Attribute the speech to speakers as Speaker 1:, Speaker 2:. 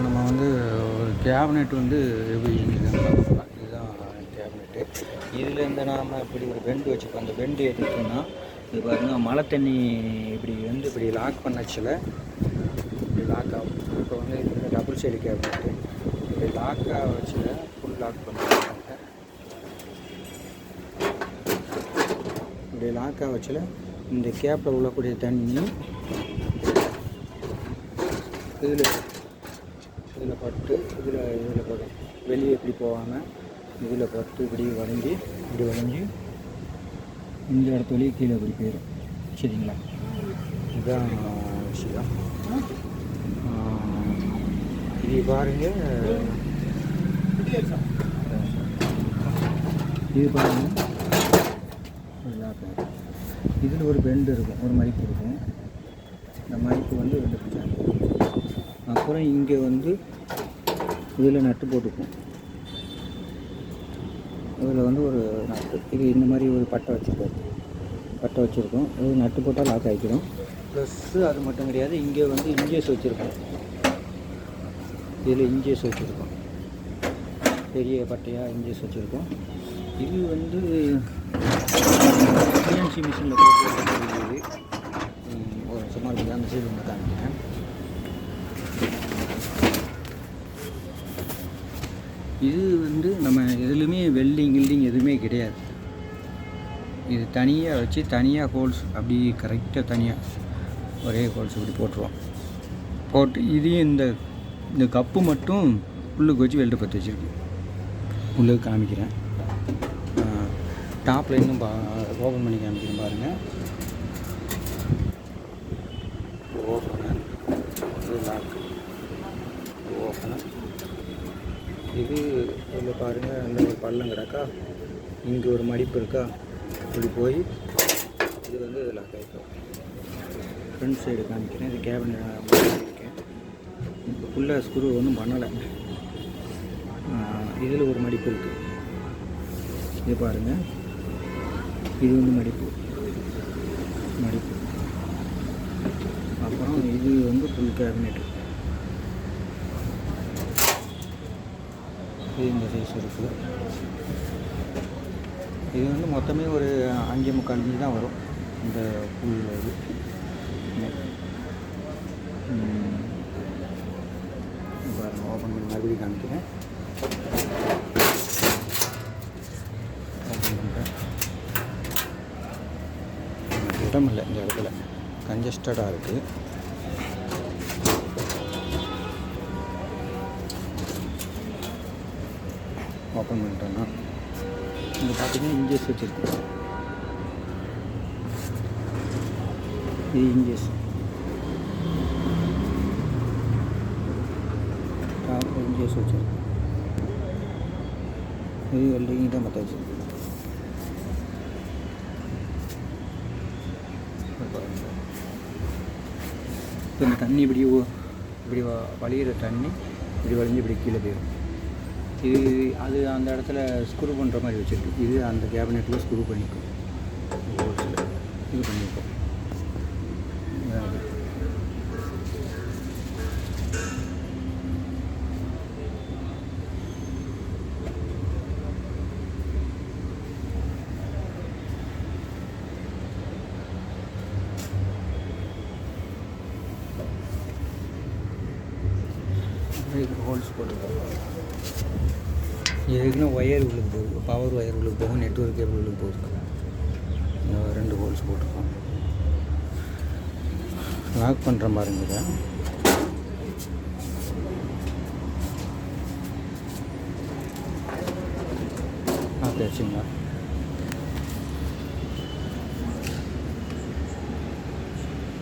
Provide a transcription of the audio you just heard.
Speaker 1: நம்ம வந்து ஒரு கேபினெட் வந்து எப்படி இயங்குதுன்னு பார்க்கலாம். இதுதான் கேபினெட்டு. இதுலேருந்து நாம் இப்படி ஒரு பெண்டு வச்சுருக்கோம். அந்த பெண்டு எடுத்தோம்னா இது பாருங்கள், மழை தண்ணி இப்படி வந்து இப்படி லாக் பண்ணச்சில் இப்படி லாக் ஆகும். இப்போ வந்து இது டபுள் சைடு கேபினெட்டு. இப்படி லாக் வச்சில் ஃபுல் லாக் பண்ணுறாங்க. இப்படி லாக் வச்சில் இந்த கேப்பில் உள்ளக்கூடிய தண்ணி இதில் பட்டு இதில் படும். வெளியே இப்படி போகாமல் இதில் பட்டு இப்படி வளைஞ்சி இந்த இடத்து வழியே கீழே இப்படி போயிடும். சரிங்களா? இதுதான் விஷயம். இது பாருங்கள், இதில் ஒரு பெண்டு இருக்கும், ஒரு மைக்கு இருக்கும். இந்த மைக்கு வந்து ரெண்டு பிடிச்சாங்க. அப்புறம் இங்கே வந்து இதில் நட்டு போட்டுக்கும். இதில் வந்து ஒரு நட்டு, இது இந்த மாதிரி ஒரு பட்டை வச்சுருக்கோம். இது நட்டு போட்டால் லாக் ஆகிக்கிறோம். ப்ளஸ்ஸு அது மட்டும் கிடையாது, இங்கே வந்து இன்ஜியஸ் வச்சுருக்கோம். இதில் இன்ஜியஸ் வச்சுருக்கோம், பெரிய பட்டையாக இன்ஜியஸ் வச்சுருக்கோம். இது வந்து சிஎன்சி மிஷினில் போட்டு ஒரு சும்மா இருக்குது. அந்த சைடு ஒன்று காமிக்கிறேன். இது வந்து நம்ம எதுலையுமே வெல்டிங் எதுவுமே கிடையாது. இது தனியாக வச்சு தனியாக ஹோல்ஸ் அப்படி கரெக்டாக தனியாக ஒரே ஹோல்ஸ் இப்படி போட்டு இதையும் இந்த கப்பு மட்டும் உள்ளுக்கு வச்சு வெல்டு பற்றி வச்சுருக்கு. உள்ளுக்கு காமிக்கிறேன். டாப்பில் இன்னும் ஓப்பன் பண்ணி காமிக்கிறேன் பாருங்கள். ஓப்பனர், இது லாக், ஓப்பனர். இது இதில் பாருங்கள், அந்த ஒரு பள்ளம் கிடக்கா, இங்கே ஒரு மடிப்பு இருக்கா, இப்படி போய் இது வந்து இதில் லாக். ஃப்ரண்ட் சைடு காமிக்கிறேன். இது கேபினட் இருக்கேன். ஃபுல்லாக ஸ்க்ரூ ஒன்றும் பண்ணலை. இதில் ஒரு மடிப்பு இருக்குது. இது பாருங்கள், இது வந்து மடிப்பு. அப்புறம் இது வந்து ஃபுல் கேபினெட். இது இந்த சைஸ் இருக்குது. இது வந்து மொத்தமே ஒரு 5.25 இன்ச்சு தான் வரும் இந்த ஃபுல் இது. பாருங்கள், ஓப்பன் பண்ணி மறுபடியும் காமிக்கிறேன். ஓப்பன் பண்ணுறேன். இடம் இல்லை, இந்த இடத்துல கன்ஜஸ்டடாக இருக்குது. ஓப்பன் பண்ணிட்டோன்னா இங்கே பார்த்தீங்கன்னா இன்ஜியஸ் வச்சுருக்கோம். இது இன்ஜியஸ் வச்சுருக்கோம். இது வெல்டிங் தான் மற்ற வச்சுருக்கோம். இப்போ இந்த தண்ணி இப்படி வழிகிற தண்ணி இப்படி வழிஞ்சு இப்படி கீழே போயிடும். இது அது அந்த இடத்துல ஸ்க்ரூ பண்ணுற மாதிரி வச்சுருக்கு. இது அந்த கேபினெட்டில் ஸ்க்ரூ பண்ணிக்கும். இது பண்ணியிருக்கோம். ஹோல்ஸ் போட்டுருக்கோம். எதுக்குன்னா ஒயர் உள்ளுக்கு போகுது, பவர் ஒயர் உள்ளுக்கு போகும், நெட்வொர்க் கேபிள் உள்ளுக்கு போகுது. 2 ஹோல்ஸ் போட்டிருக்கோம். லாக் பண்ணுற பாருங்க. இதை லாக் ஆச்சுங்களா?